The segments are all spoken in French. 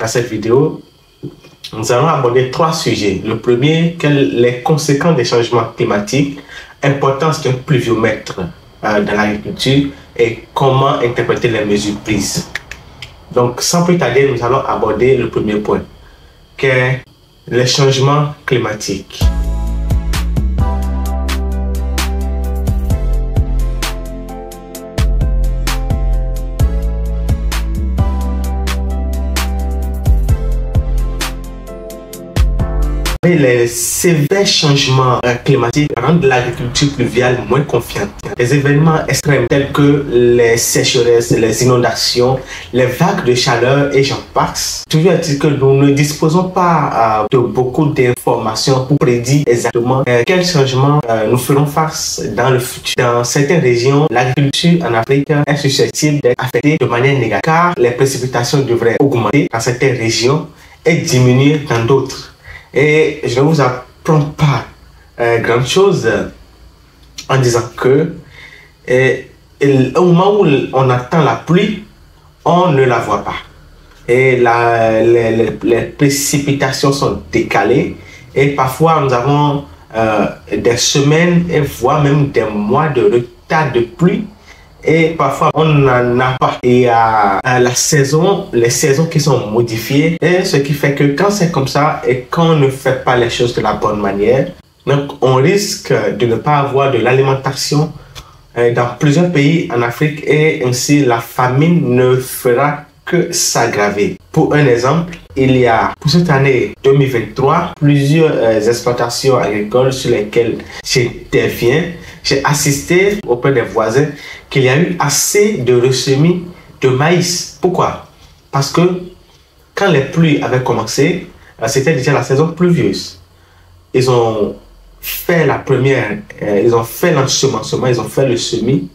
Dans cette vidéo, nous allons aborder 3 sujets. Le premier, les conséquences des changements climatiques, importance d'un pluviomètre dans l'agriculture et comment interpréter les mesures prises. Donc, sans plus tarder, nous allons aborder le premier point, qui est les changements climatiques. Les sévères changements climatiques rendent l'agriculture pluviale moins confiante. Les événements extrêmes tels que les sécheresses, les inondations, les vagues de chaleur et j'en passe. Toujours est-il que nous ne disposons pas de beaucoup d'informations pour prédire exactement quels changements nous ferons face dans le futur. Dans certaines régions, l'agriculture en Afrique est susceptible d'être affectée de manière négative car les précipitations devraient augmenter dans certaines régions et diminuer dans d'autres. Et je ne vous apprends pas grand chose en disant que au moment où on attend la pluie, on ne la voit pas. Et les précipitations sont décalées et parfois nous avons des semaines et voire même des mois de retard de pluie. Et parfois, on n'en a pas. Et les saisons qui sont modifiées. Et ce qui fait que quand c'est comme ça et qu'on ne fait pas les choses de la bonne manière, donc on risque de ne pas avoir de l'alimentation dans plusieurs pays en Afrique et ainsi la famine ne fera que s'aggraver. Pour un exemple, il y a pour cette année 2023 plusieurs exploitations agricoles sur lesquelles j'interviens. J'ai assisté auprès des voisins qu'il y a eu assez de ressemis de maïs. Pourquoi? Parce que quand les pluies avaient commencé, c'était déjà la saison pluvieuse. Ils ont fait ils ont fait l'ensemencement, ils ont fait le semis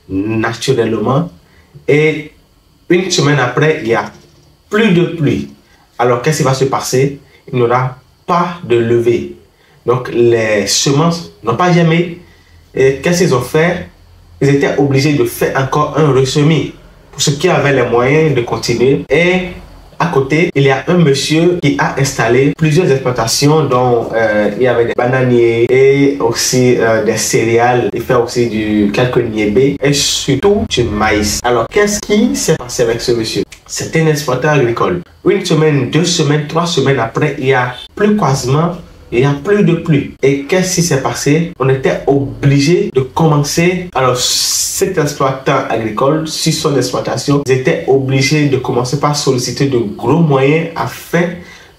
naturellement. Et une semaine après, il n'y a plus de pluie. Alors qu'est-ce qui va se passer? Il n'y aura pas de levée. Donc les semences n'ont pas germé. Et qu'est-ce qu'ils ont fait? Ils étaient obligés de faire encore un ressemis pour ceux qui avaient les moyens de continuer. Et à côté, il y a un monsieur qui a installé plusieurs exploitations dont il y avait des bananiers et aussi des céréales. Il fait aussi quelques niébés et surtout du maïs. Alors, qu'est-ce qui s'est passé avec ce monsieur? C'était un exploitant agricole. Une semaine, 2 semaines, 3 semaines après, il y a plus quasiment. Il n'y a plus de pluie. Et qu'est-ce qui s'est passé? On était obligé de commencer. Alors, cet exploitant agricole, sur son exploitation, ils étaient obligés de commencer par solliciter de gros moyens afin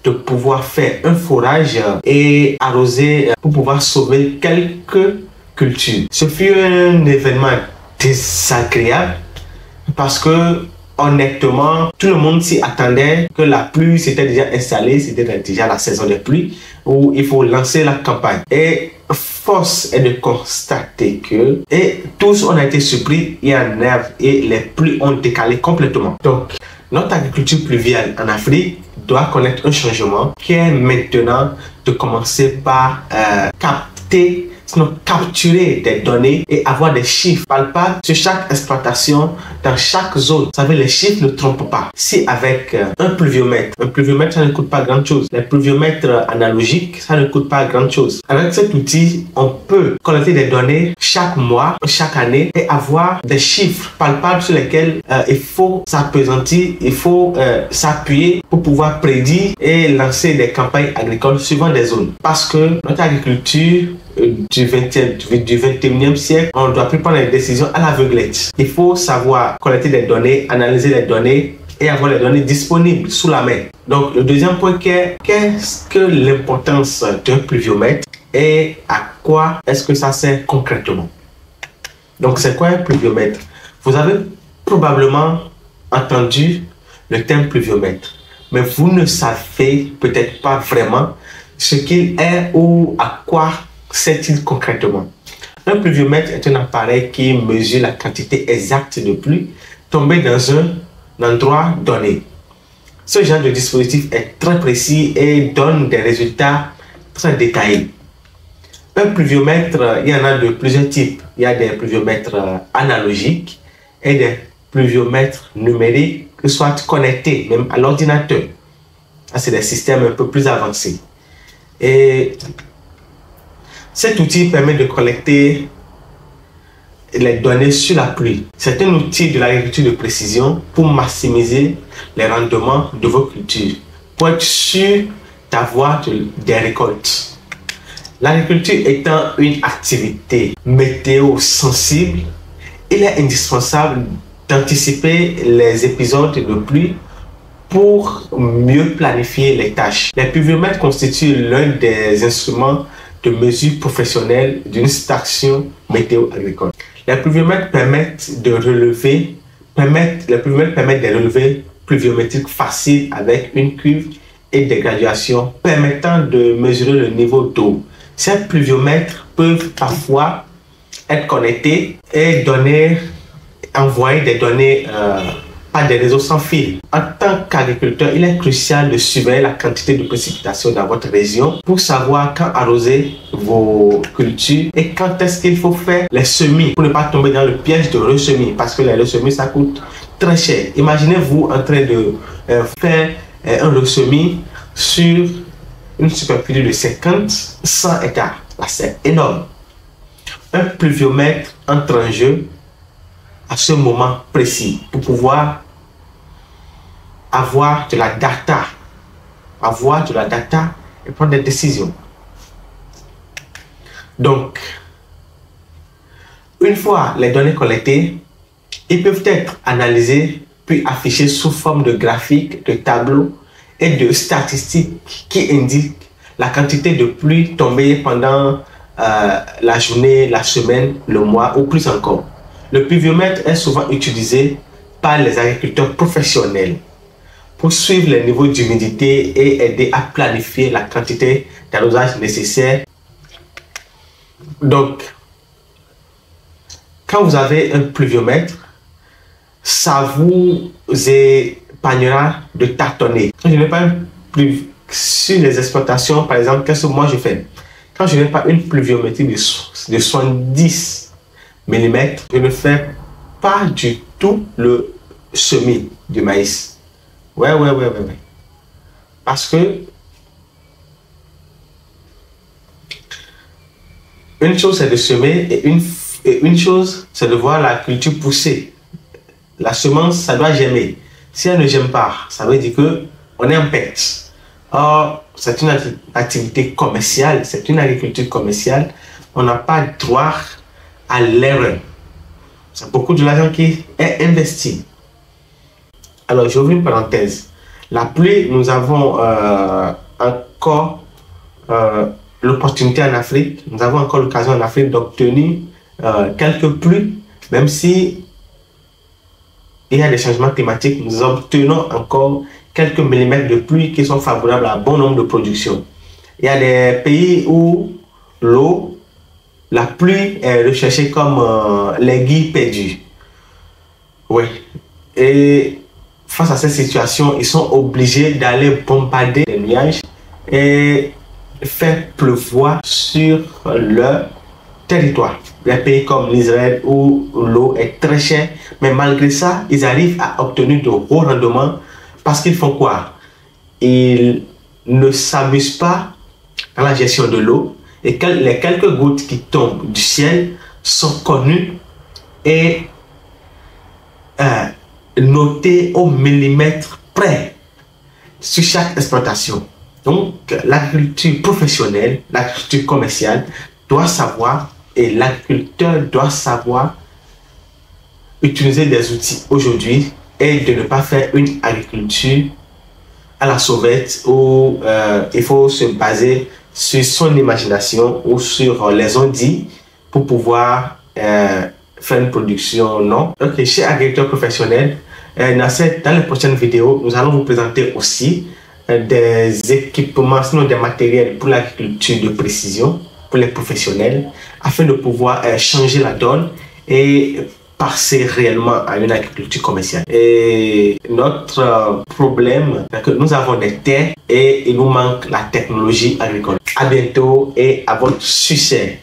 de pouvoir faire un forage et arroser pour pouvoir sauver quelques cultures. Ce fut un événement désagréable parce que honnêtement, tout le monde s'y attendait que la pluie s'était déjà installée, c'était déjà la saison des pluies où il faut lancer la campagne. Et force est de constater que tous on a été surpris et en nerfs et les pluies ont décalé complètement. Donc, notre agriculture pluviale en Afrique doit connaître un changement qui est maintenant de commencer par capturer des données et avoir des chiffres palpables sur chaque exploitation dans chaque zone. Vous savez, les chiffres ne trompent pas. Si avec un pluviomètre ça ne coûte pas grand chose. Les pluviomètres analogiques, ça ne coûte pas grand chose. Avec cet outil, on peut collecter des données chaque mois, chaque année et avoir des chiffres palpables sur lesquels il faut s'appesantir, il faut s'appuyer pour pouvoir prédire et lancer des campagnes agricoles suivant des zones. Parce que notre agriculture du 21e siècle, on ne doit plus prendre les décisions à l'aveuglette. Il faut savoir collecter des données, analyser les données et avoir les données disponibles sous la main. Donc, le deuxième point, qu'est-ce que l'importance d'un pluviomètre et à quoi est-ce que ça sert concrètement? Donc, c'est quoi un pluviomètre? Vous avez probablement entendu le terme pluviomètre, mais vous ne savez peut-être pas vraiment ce qu'il est ou à quoi sert-il concrètement. Un pluviomètre est un appareil qui mesure la quantité exacte de pluie tombée dans un endroit donné. Ce genre de dispositif est très précis et donne des résultats très détaillés. Un pluviomètre, il y en a de plusieurs types. Il y a des pluviomètres analogiques et des pluviomètres numériques, soit connectés même à l'ordinateur. C'est des systèmes un peu plus avancés. Et cet outil permet de collecter les données sur la pluie. C'est un outil de l'agriculture de précision pour maximiser les rendements de vos cultures, pour être sûr d'avoir des récoltes. L'agriculture étant une activité météo sensible, il est indispensable d'anticiper les épisodes de pluie pour mieux planifier les tâches. Les pluviomètres constituent l'un des instruments de mesure professionnelle d'une station météo agricole. Les pluviomètres permettent des relevés pluviométriques faciles avec une cuve et des graduations permettant de mesurer le niveau d'eau. Ces pluviomètres peuvent parfois être connectés et envoyer des données à des réseaux sans fil. En tant qu'agriculteur, il est crucial de surveiller la quantité de précipitations dans votre région pour savoir quand arroser vos cultures et quand est-ce qu'il faut faire les semis pour ne pas tomber dans le piège de ressemis, parce que les ressemis ça coûte très cher. Imaginez-vous en train de faire un ressemis sur une superficie de 100 hectares. Là, c'est énorme. Un pluviomètre entre en jeu à ce moment précis pour pouvoir avoir de la data et prendre des décisions. Donc, une fois les données collectées, ils peuvent être analysés puis affichés sous forme de graphiques, de tableaux et de statistiques qui indiquent la quantité de pluie tombée pendant la journée, la semaine, le mois ou plus encore. Le pluviomètre est souvent utilisé par les agriculteurs professionnels pour suivre les niveaux d'humidité et aider à planifier la quantité d'arrosage nécessaire. Donc, quand vous avez un pluviomètre, ça vous épargnera de tâtonner. Quand je n'ai pas un pluviomètre sur les exploitations, par exemple, qu'est-ce que moi je fais? Quand je n'ai pas une pluviométrie de 70 mm, je ne fais pas du tout le semis du maïs. Ouais. Parce que une chose c'est de semer et une chose c'est de voir la culture pousser. La semence, ça doit germer. Si elle ne germe pas, ça veut dire que on est en perte. Or, c'est une activité commerciale, c'est une agriculture commerciale. On n'a pas droit à l'erreur. C'est beaucoup de l'argent qui est investi. Alors, j'ouvre une parenthèse. La pluie, nous avons encore l'opportunité en Afrique, nous avons encore l'occasion en Afrique d'obtenir quelques pluies, même si il y a des changements climatiques, nous obtenons encore quelques millimètres de pluie qui sont favorables à un bon nombre de productions. Il y a des pays où la pluie est recherchée comme l'aiguille perdue. Oui. Et face à cette situation, ils sont obligés d'aller bombarder les nuages et faire pleuvoir sur leur territoire. Les pays comme l'Israël où l'eau est très chère, mais malgré ça, ils arrivent à obtenir de hauts rendements parce qu'ils font quoi? Ils ne s'amusent pas dans la gestion de l'eau et les quelques gouttes qui tombent du ciel sont connues et notées au millimètre près sur chaque exploitation. Donc, l'agriculture professionnelle, l'agriculture commerciale doit savoir et l'agriculteur doit savoir utiliser des outils aujourd'hui et de ne pas faire une agriculture à la sauvette où il faut se baser sur son imagination ou sur les on-dit pour pouvoir faire une production. Non. Ok, chez agriculteur professionnel, dans les prochaines vidéos, nous allons vous présenter aussi des équipements, sinon des matériels pour l'agriculture de précision, pour les professionnels, afin de pouvoir changer la donne et passer réellement à une agriculture commerciale. Et notre problème, c'est que nous avons des terres et il nous manque la technologie agricole. À bientôt et à votre succès.